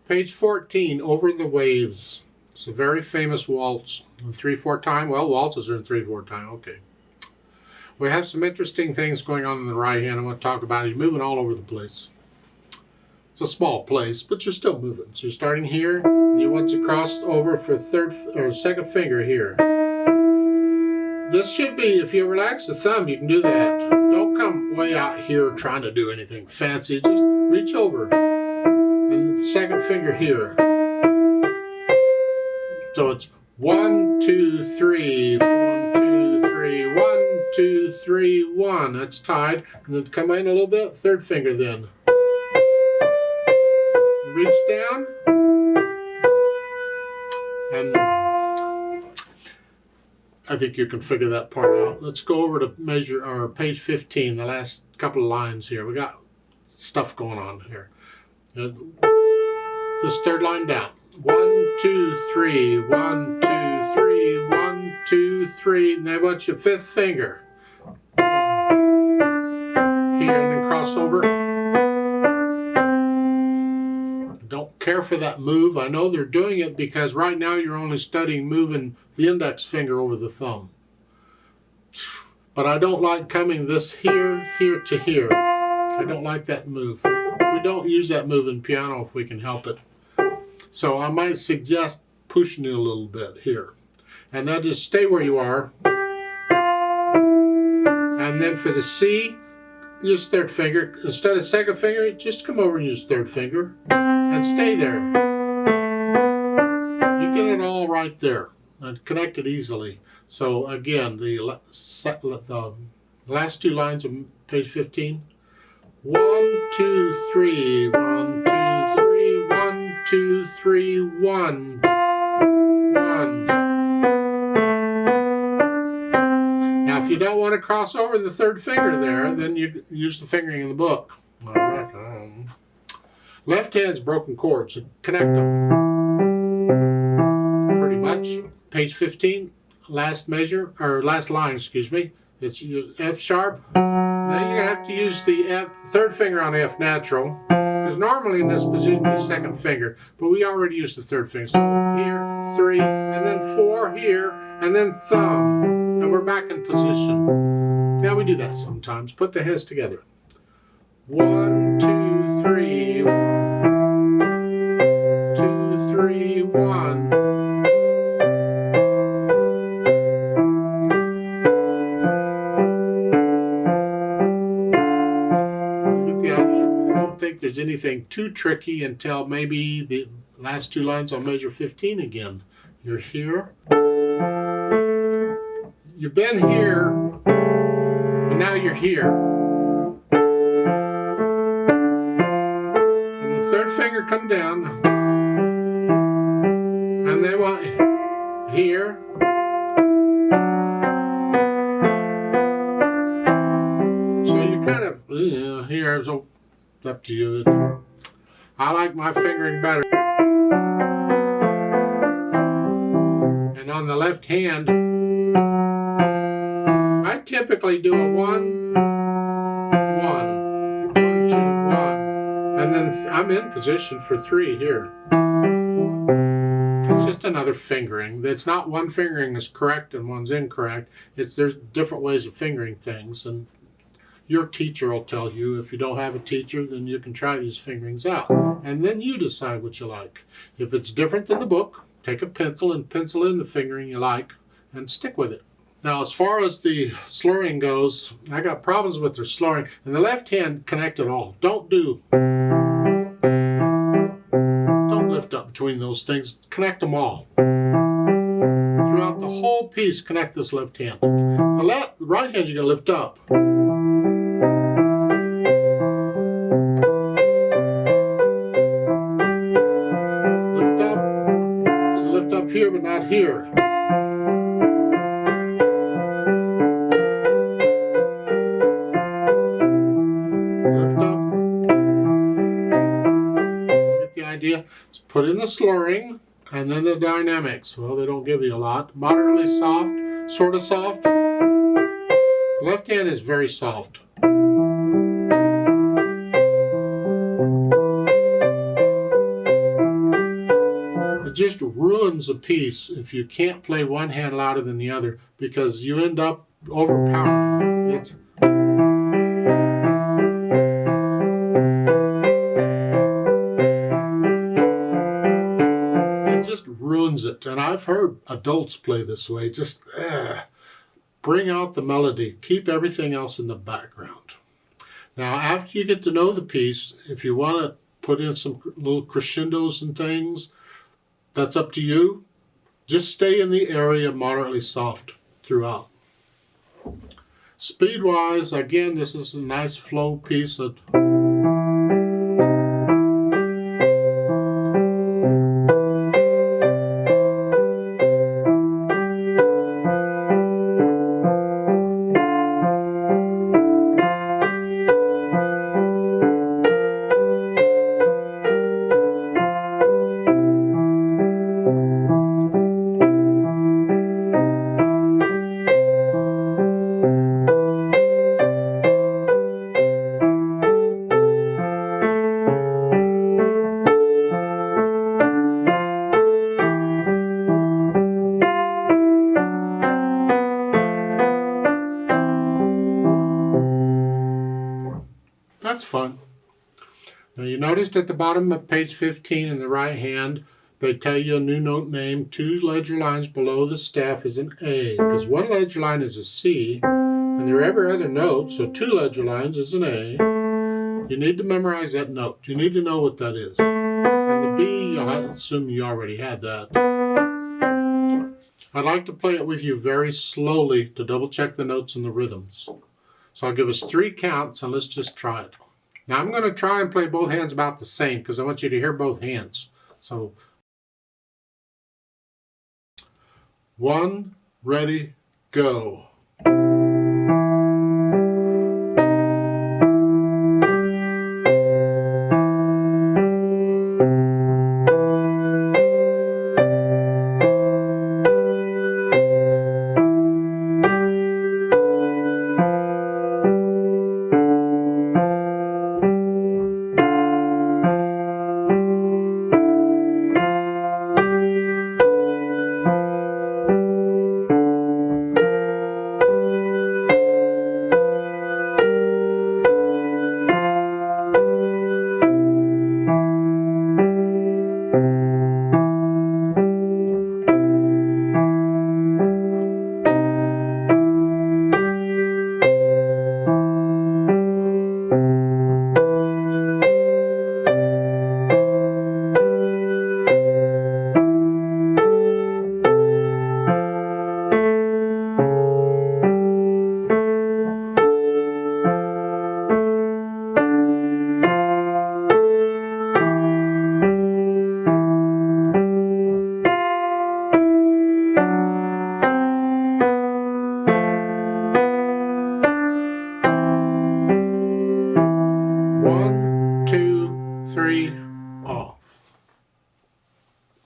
Page 14, Over the Waves. It's a very famous waltz in 3/4 time. Well, waltzes are in 3/4 time. Okay. We have some interesting things going on in the right hand. I want to talk about it. You're moving all over the place. It's a small place, but you're still moving. So you're starting here, and you want to cross over for third or second finger here. This should be, if you relax the thumb, you can do that. Don't come way out here trying to do anything fancy. Just reach over, and second finger here. So it's 1, 2, 3, 1, 2, 3, 1, 2, 3, 1. That's tied. And then come in a little bit, third finger then. Reach down. And I think you can figure that part out. Let's go over to measure or page 15, the last couple of lines here. We got stuff going on here. This third line down. 1, 2, 3, 1, 2, 3, 1, 2, 3. And then what's your fifth finger? Here, and then cross over. Don't care for that move. I know they're doing it because right now you're only studying moving the index finger over the thumb. But I don't like coming this here to here. I don't like that move. We don't use that move in piano if we can help it. So I might suggest pushing it a little bit here. And now just stay where you are. And then for the C, use third finger. Instead of second finger, just come over and use third finger. And stay there. You get it all right there. And connect it easily. So again, the last two lines of page 15. 1, 2, 3, 1, 2, 3, 1, 2, 3, 1, 1. Now if you don't want to cross over the third finger there, then you use the fingering in the book. All right. Left hand's broken chords, so connect them. Pretty much. Page 15, last measure, or last line, excuse me. It's F sharp. Now you have to use the third finger on F natural, because normally in this position you second finger, but we already used the third finger. So here, 3, and then 4 here, and then thumb, and we're back in position. Now we do that sometimes. Put the hands together. 1, 2, 3, 2, 3, 1. There's anything too tricky until maybe the last two lines on measure 15 again. You're here. You've been here, and now you're here. And the third finger come down, and they want here. So you kind of here is a up to you. I like my fingering better. And on the left hand, I typically do a 1, 1, 1, 2, 1. And then I'm in position for 3 here. It's just another fingering. It's not one fingering is correct and one's incorrect. There's different ways of fingering things, and your teacher will tell you. If you don't have a teacher, then you can try these fingerings out. And then you decide what you like. If it's different than the book, take a pencil and pencil in the fingering you like and stick with it. Now, as far as the slurring goes, I got problems with their slurring. And the left hand, connect it all. Don't lift up between those things. Connect them all. Throughout the whole piece, connect this left hand. The right hand, you're going to lift up. Here but not here. Lift up. Get the idea? Just put in the slurring and then the dynamics. Well, they don't give you a lot. Moderately soft, sort of soft. Left hand is very soft. just ruins a piece if you can't play one hand louder than the other, because you end up overpowering. It just ruins it. And I've heard adults play this way. Just bring out the melody. Keep everything else in the background. Now, after you get to know the piece, if you want to put in some little crescendos and things, that's up to you. Just stay in the area moderately soft throughout. Speed-wise, again, this is a nice flow piece. That's fun. Now you noticed at the bottom of page 15 in the right hand, they tell you a new note name. 2 ledger lines below the staff is an A, because 1 ledger line is a C, and they're every other note, so 2 ledger lines is an A. You need to memorize that note. You need to know what that is. And the B, I assume you already had that. I'd like to play it with you very slowly to double check the notes and the rhythms. So I'll give us 3 counts, and let's just try it. Now I'm going to try and play both hands about the same, because I want you to hear both hands. So 1, ready, go.